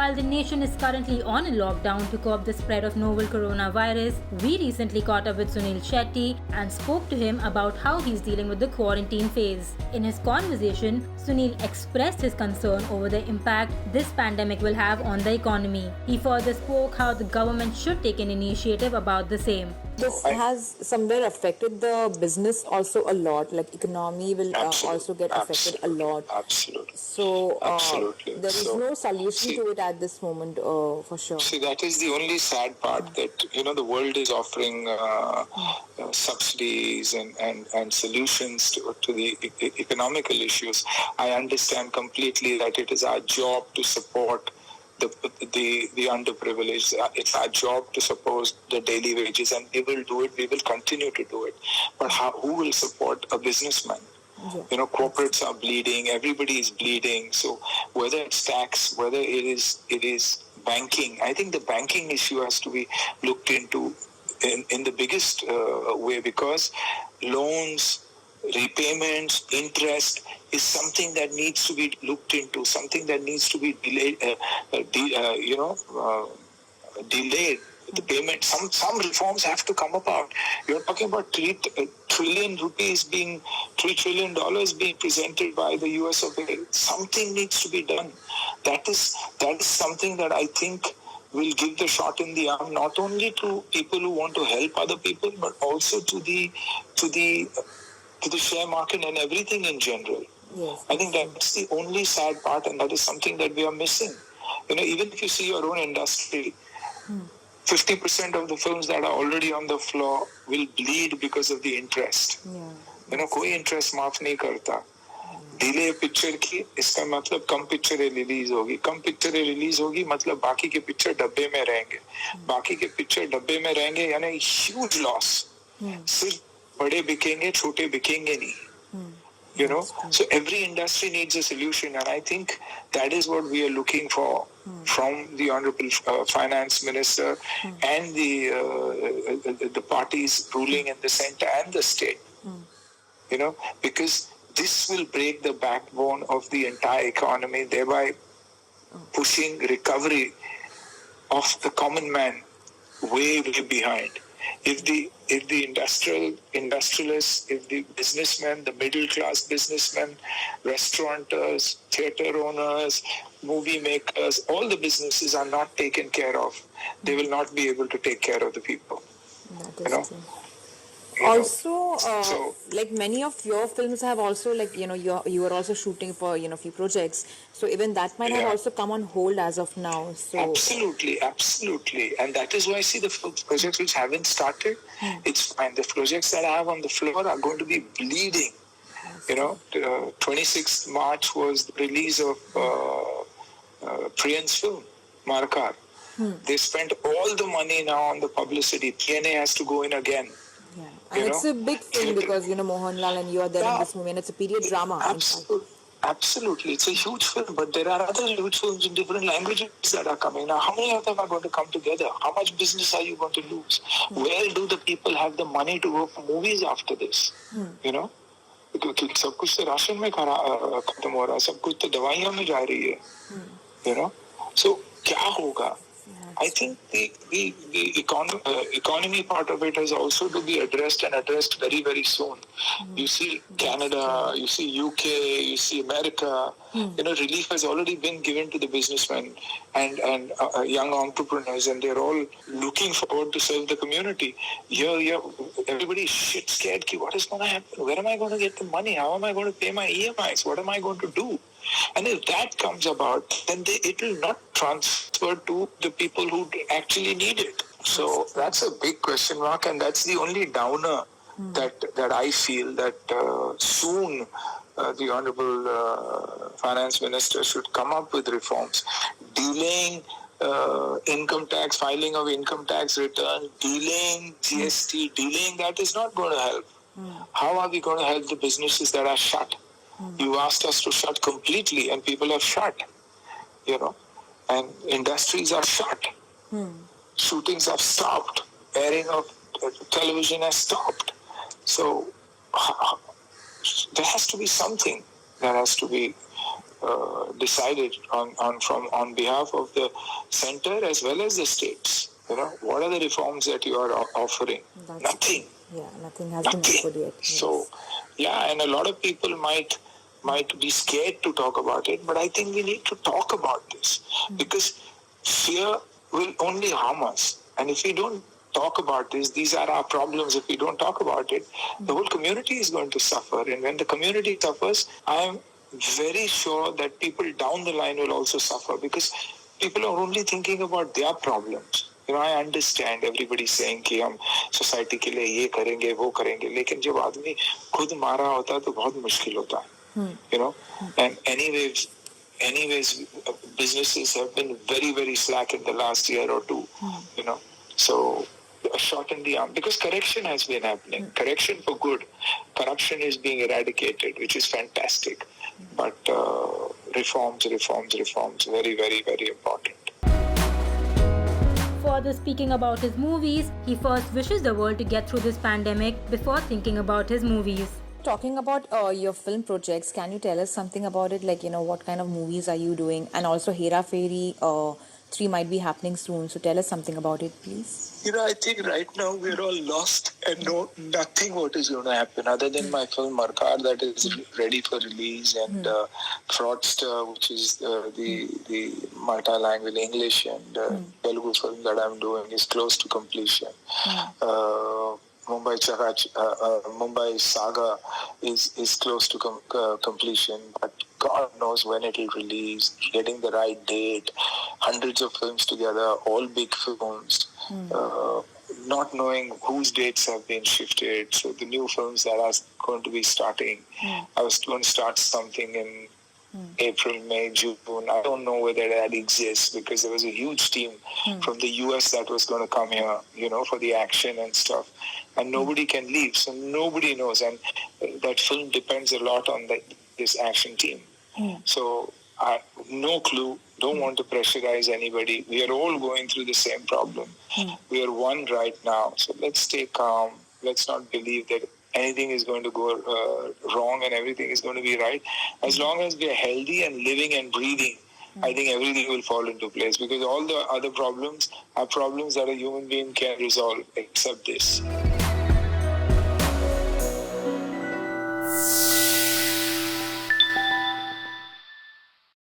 While the nation is currently on a lockdown to curb the spread of novel coronavirus, we recently caught up with Suniel Shetty and spoke to him about how he's dealing with the quarantine phase. In his conversation, Suniel expressed his concern over the impact this pandemic will have on the economy. He further spoke how the government should take an initiative about the same. This has somewhere affected the business also a lot. Like economy will also get affected a lot. Absolutely. So Absolutely. there is no solution to it at this moment, for sure. See, that is the only sad part that the world is offering subsidies and solutions to the economical issues. I understand completely that it is our job to support the underprivileged. It's our job to support the daily wages, and we will do it. We will continue to do it. But who will support a businessman? Yeah. Corporates are bleeding. Everybody is bleeding. So whether it's tax, whether it is banking, I think the banking issue has to be looked into in the biggest way, because loans, repayments, interest is something that needs to be looked into, something that needs to be delayed. Delayed the payment. Some reforms have to come about. You're talking about $3 trillion being presented by the US of A. Something needs to be done. That is something that I think will give the shot in the arm not only to people who want to help other people, but also to the share market and everything in general. Yes, I think that's the only sad part, and that is something that we are missing. Even if you see your own industry, 50% of the films that are already on the floor will bleed because of the interest. कोई interest माफ नहीं करता. Delay picture की, इसका मतलब कम पिक्चरें release होगी मतलब बाकी के पिक्चर डब्बे में रहेंगे. बाकी के पिक्चर डब्बे में रहेंगे यानी ह्यूज लॉस. सिर्फ बड़े बिकेंगे, छोटे बिकेंगे नहीं. So every industry needs a solution, and I think that is what we are looking for from the Honorable Finance Minister and the parties ruling in the center and the state. Because this will break the backbone of the entire economy, thereby pushing recovery of the common man way behind. If the industrialists, if the businessmen, the middle class businessmen, restaurateurs, theater owners, movie makers, all the businesses are not taken care of, they will not be able to take care of the people. That is true. Also, like many of your films have also, like, you are also shooting for, few projects. So even that might have also come on hold as of now. So Absolutely. And that is why I see the projects which haven't started, it's fine. The projects that I have on the floor are going to be bleeding. 26th March was the release of Priyan's film, Markar. They spent all the money now on the publicity. TNA has to go in again. And it's a big thing because, Mohanlal and you are there in this movie, and it's a period drama. Absolutely. It's a huge film, but there are other huge films in different languages that are coming. Now, how many of them are going to come together? How much business are you going to lose? Where do the people have the money to go for movies after this? क्योंकि सब कुछ तो ration में खत्म हो रहा है, सब कुछ तो दवाइयों में जा रही है. So क्या होगा? I think the economy part of it has also to be addressed very, very soon. You see Canada, you see UK, you see America. Relief has already been given to the businessmen and young entrepreneurs, and they're all looking forward to serve the community. Here, everybody is shit scared. What is going to happen? Where am I going to get the money? How am I going to pay my EMIs? What am I going to do? And if that comes about, then it will not transfer to the people who actually need it. So that's a big question mark, and that's the only downer that I feel that soon the Honorable Finance Minister should come up with reforms. Delaying income tax, filing of income tax return, delaying GST, delaying that is not going to help. How are we going to help the businesses that are shut? You asked us to shut completely, and people have shut, and industries are shut. Shootings have stopped. Airing of television has stopped. So there has to be something that has to be decided on behalf of the center as well as the states. What are the reforms that you are offering? That's Nothing. true. Yeah, nothing has been offered yet. Yes. So, and a lot of people might be scared to talk about it, but I think we need to talk about this because fear will only harm us. And if we don't talk about this, these are our problems. If we don't talk about it, the whole community is going to suffer. And when the community suffers, I am very sure that people down the line will also suffer because people are only thinking about their problems. I understand everybody saying कि हम society के लिए ये करेंगे वो करेंगे, लेकिन जब आदमी खुद मारा होता है तो बहुत मुश्किल होता है. And anyways, businesses have been very, very slack in the last year or two. So a shot in the arm because correction has been happening. Correction for good. Corruption is being eradicated, which is fantastic. But reforms, very, very, very important. Further speaking about his movies, he first wishes the world to get through this pandemic before thinking about his movies. Talking about your film projects, can you tell us something about it? Like, what kind of movies are you doing? And also Hera Fairy 3 might be happening soon. So tell us something about it, please. I think right now we're all lost and know nothing what is going to happen other than my film Markar that is ready for release and Fraudster, which is the multi-language English and Telugu film that I'm doing is close to completion. Mumbai Saga is close to completion, but God knows when it will release, getting the right date, hundreds of films together, all big films, not knowing whose dates have been shifted. So the new films that are going to be starting, I was going to start something in April, May, June. I don't know whether that exists because there was a huge team from the US that was going to come here, for the action and stuff. And nobody can leave, so nobody knows. And that film depends a lot on this action team. So no clue, don't want to pressurize anybody. We are all going through the same problem. We are one right now. So let's stay calm. Let's not believe that anything is going to go wrong and everything is going to be right. As long as we are healthy and living and breathing, I think everything will fall into place because all the other problems are problems that a human being can resolve except this.